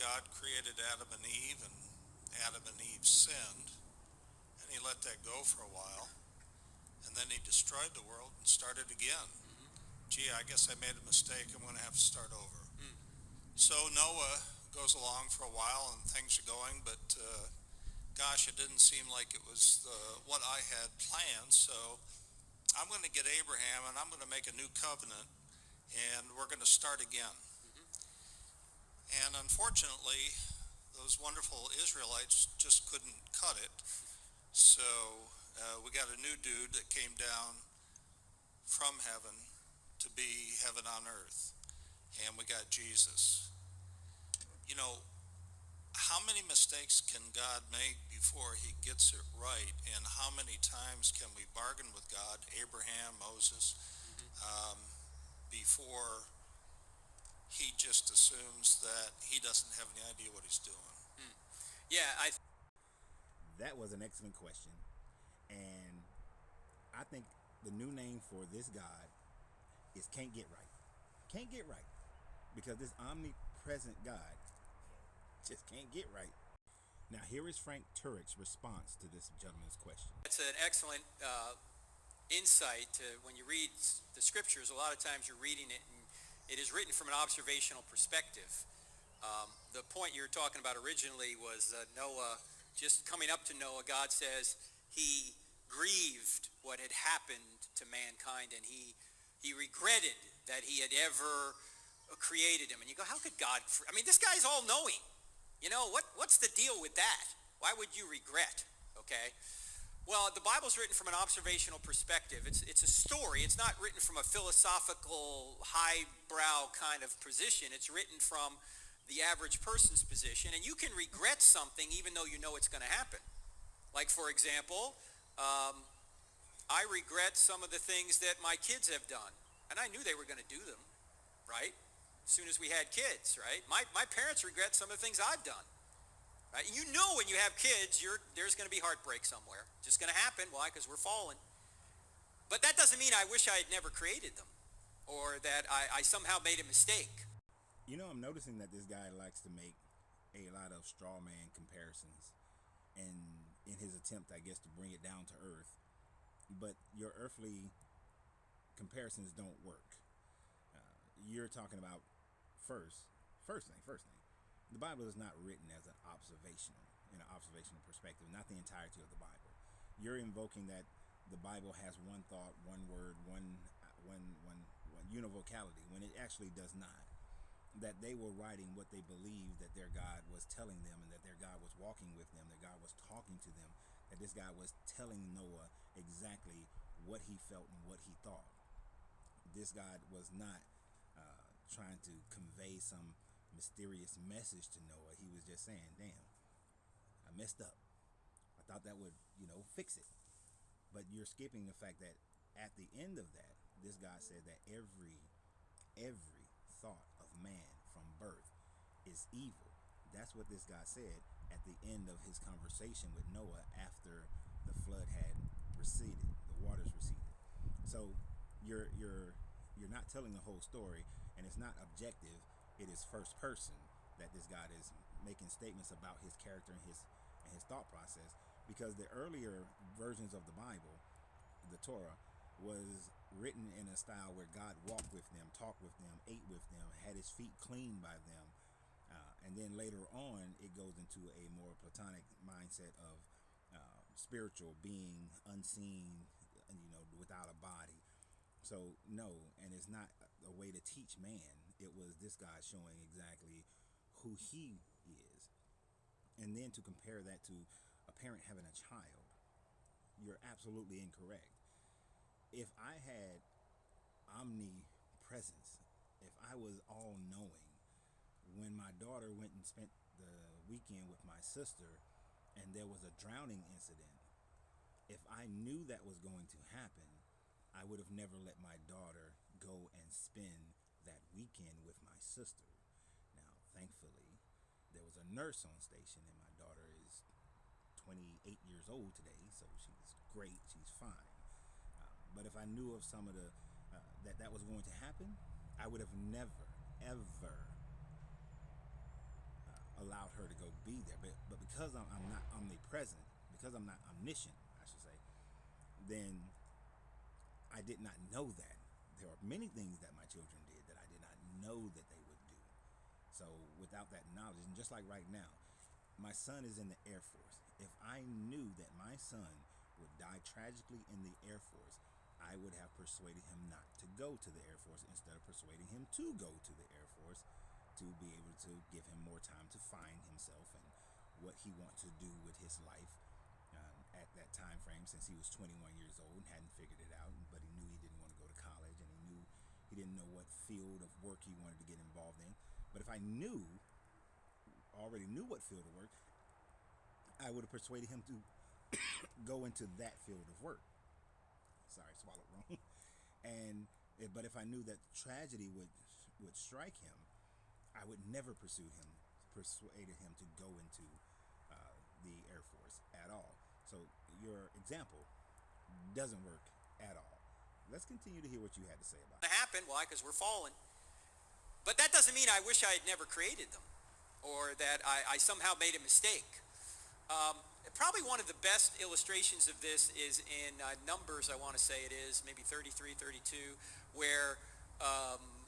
God created Adam and Eve, and Adam and Eve sinned, and he let that go for a while, and then he destroyed the world and started again. Gee, I guess I made a mistake. I'm going to have to start over. So Noah goes along for a while, and things are going, but gosh, it didn't seem like it was what I had planned. So I'm going to get Abraham, and I'm going to make a new covenant, and we're going to start again. And unfortunately, those wonderful Israelites just couldn't cut it. So we got a new dude that came down from heaven to be heaven on earth. And we got Jesus. You know, how many mistakes can God make before he gets it right? And how many times can we bargain with God, Abraham, Moses, before he just assumes that he doesn't have any idea what he's doing? Yeah, That was an excellent question. And I think the new name for this God is Can't Get Right. Can't get right. Because this omnipresent God just can't get right. Now, here is Frank Turek's response to this gentleman's question. it's an excellent insight to when you read the scriptures. A lot of times you're reading it, and it is written from an observational perspective. The point you're talking about originally was Noah. Just coming up to Noah, God says he grieved what had happened to mankind, and he regretted that he had ever created him. And you go, how could God? I mean, this guy's all knowing. You know, what's the deal with that? Why would you regret? Okay. Well, the Bible's written from an observational perspective. It's a story. It's not written from a philosophical, highbrow kind of position. It's written from the average person's position. And you can regret something even though you know it's going to happen. Like, for example, I regret some of the things that my kids have done. And I knew they were going to do them, right? As soon as we had kids, right? My parents regret some of the things I've done. Right? You know when you have kids, there's going to be heartbreak somewhere. Just going to happen. Why? Because we're fallen. But that doesn't mean I wish I had never created them or that I somehow made a mistake. You know, I'm noticing that this guy likes to make a lot of straw man comparisons, and in his attempt, I guess, to bring it down to earth. But your earthly comparisons don't work. You're talking about first thing. The Bible is not written as an observational perspective, not the entirety of the Bible. You're invoking that the Bible has one thought, one word, one univocality, when it actually does not. That they were writing what they believed that their God was telling them, and that their God was walking with them, that God was talking to them, that this guy was telling Noah exactly what he felt and what he thought. This God was not trying to convey some mysterious message to Noah. He was just saying, damn, I messed up. I thought that would, fix it. But you're skipping the fact that at the end of that, this God said that every thought of man from birth is evil. That's what this God said at the end of his conversation with Noah after the flood had receded, the waters receded. So you're not telling the whole story, and it's not objective. It is first person that this God is making statements about his character and his thought process. Because the earlier versions of the Bible, the Torah, was written in a style where God walked with them, talked with them, ate with them, had his feet cleaned by them. And then later on, it goes into a more Platonic mindset of spiritual being, unseen, without a body. So no, and it's not a way to teach man. It was this guy showing exactly who he is. And then to compare that to a parent having a child, you're absolutely incorrect. If I had omnipresence, if I was all knowing, when my daughter went and spent the weekend with my sister and there was a drowning incident, if I knew that was going to happen, I would have never let my daughter go and spend that weekend with my sister. Now, thankfully, there was a nurse on station, and my daughter is 28 years old today, so she's great, she's fine. But if I knew of some of the that was going to happen, I would have never, ever allowed her to go be there. But because I'm not omnipresent, because I'm not omniscient, I should say, then I did not know that. There are many things that my children did that I did not know that they would do. So without that knowledge, and just like right now, my son is in the Air Force. If I knew that my son would die tragically in the Air Force, I would have persuaded him not to go to the Air Force instead of persuading him to go to the Air Force to be able to give him more time to find himself and what he wants to do with his life at that time frame, since he was 21 years old and hadn't figured it out, but he knew he didn't want to go to college, and he didn't know what field of work he wanted to get involved in. But if I already knew what field of work, I would have persuaded him to go into that field of work. Sorry, swallowed wrong. But if I knew that tragedy would strike him, I would never persuaded him to go into the Air Force at all. So your example doesn't work at all. Let's continue to hear what you had to say about it. Happen. Why? Because we're fallen. But that doesn't mean I wish I had never created them, or that I somehow made a mistake. Probably one of the best illustrations of this is in Numbers, I want to say it is, maybe 33, 32, where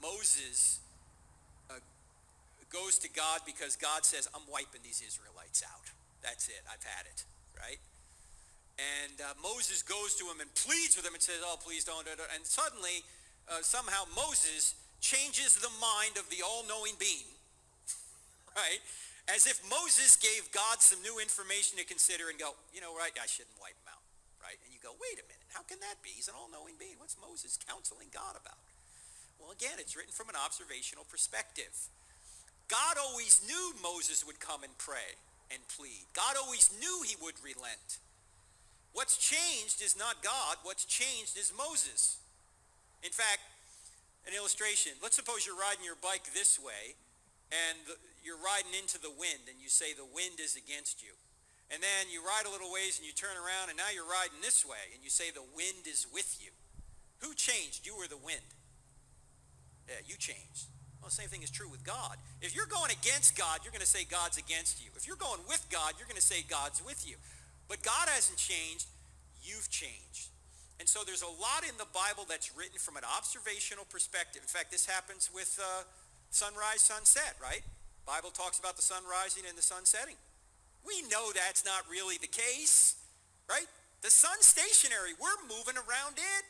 Moses goes to God because God says, I'm wiping these Israelites out. That's it. I've had it, right? And Moses goes to him and pleads with him and says, oh, please don't. And suddenly, somehow Moses changes the mind of the all-knowing being, right? As if Moses gave God some new information to consider and go, you know, right, I shouldn't wipe him out, right? And you go, wait a minute, how can that be? He's an all-knowing being. What's Moses counseling God about? Well, again, it's written from an observational perspective. God always knew Moses would come and pray and plead. God always knew he would relent. What's changed is not God. What's changed is Moses. In fact, an illustration. Let's suppose you're riding your bike this way, and you're riding into the wind, and you say the wind is against you. And then you ride a little ways, and you turn around, and now you're riding this way, and you say the wind is with you. Who changed, you or the wind? Yeah, you changed. Well, the same thing is true with God. If you're going against God, you're going to say God's against you. If you're going with God, you're going to say God's with you. But God hasn't changed. You've changed. And so there's a lot in the Bible that's written from an observational perspective. In fact, this happens with sunrise, sunset, right? The Bible talks about the sun rising and the sun setting. We know that's not really the case, right? The sun's stationary. We're moving around it.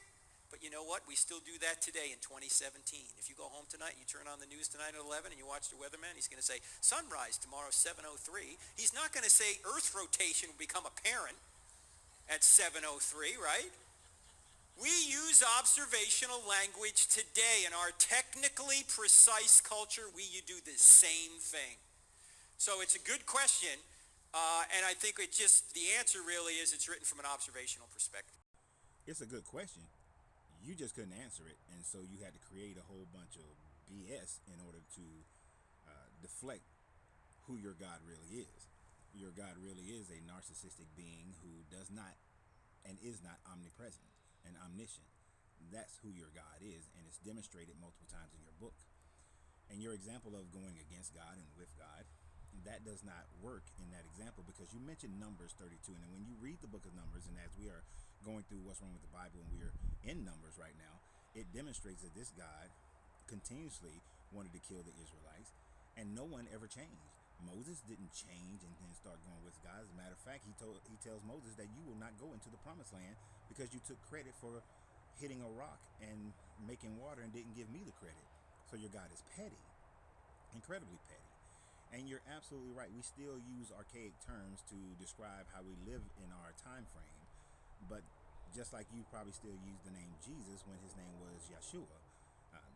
But you know what? We still do that today in 2017. If you go home tonight and you turn on the news tonight at 11 and you watch the weatherman, he's going to say, sunrise tomorrow, 7:03. He's not going to say Earth rotation will become apparent at 7:03, right? We use observational language today in our technically precise culture. We do the same thing. So it's a good question, and I think the answer really is it's written from an observational perspective. It's a good question. You just couldn't answer it, and so you had to create a whole bunch of BS in order to deflect who your God really is. Your God really is a narcissistic being who does not and is not omnipresent and omniscient. That's who your God is, and it's demonstrated multiple times in your book. And your example of going against God and with God, that does not work in that example, because you mentioned Numbers 32, and then when you read the book of Numbers, and as we are going through what's wrong with the Bible, and we are in Numbers right now, it demonstrates that this God continuously wanted to kill the Israelites, and no one ever changed. Moses didn't change and then start going with God. As a matter of fact, he tells Moses that you will not go into the promised land because you took credit for hitting a rock and making water and didn't give me the credit. So your God is petty, incredibly petty. And you're absolutely right. We still use archaic terms to describe how we live in our time frame. But just like you probably still use the name Jesus when his name was Yeshua.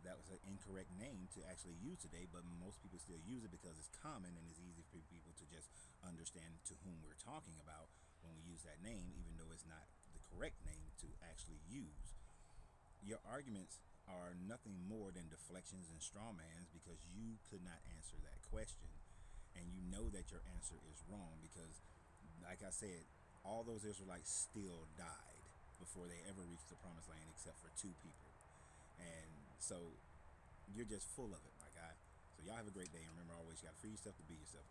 That was an incorrect name to actually use today, but most people still use it because it's common and it's easy for people to just understand to whom we're talking about when we use that name, even though it's not the correct name to actually use. Your arguments are nothing more than deflections and straw mans because you could not answer that question, and you know that your answer is wrong because, like I said, all those Israelites still died before they ever reached the promised land except for 2 people. And so you're just full of it, my guy. So y'all have a great day. And remember, always you got to free yourself to be yourself.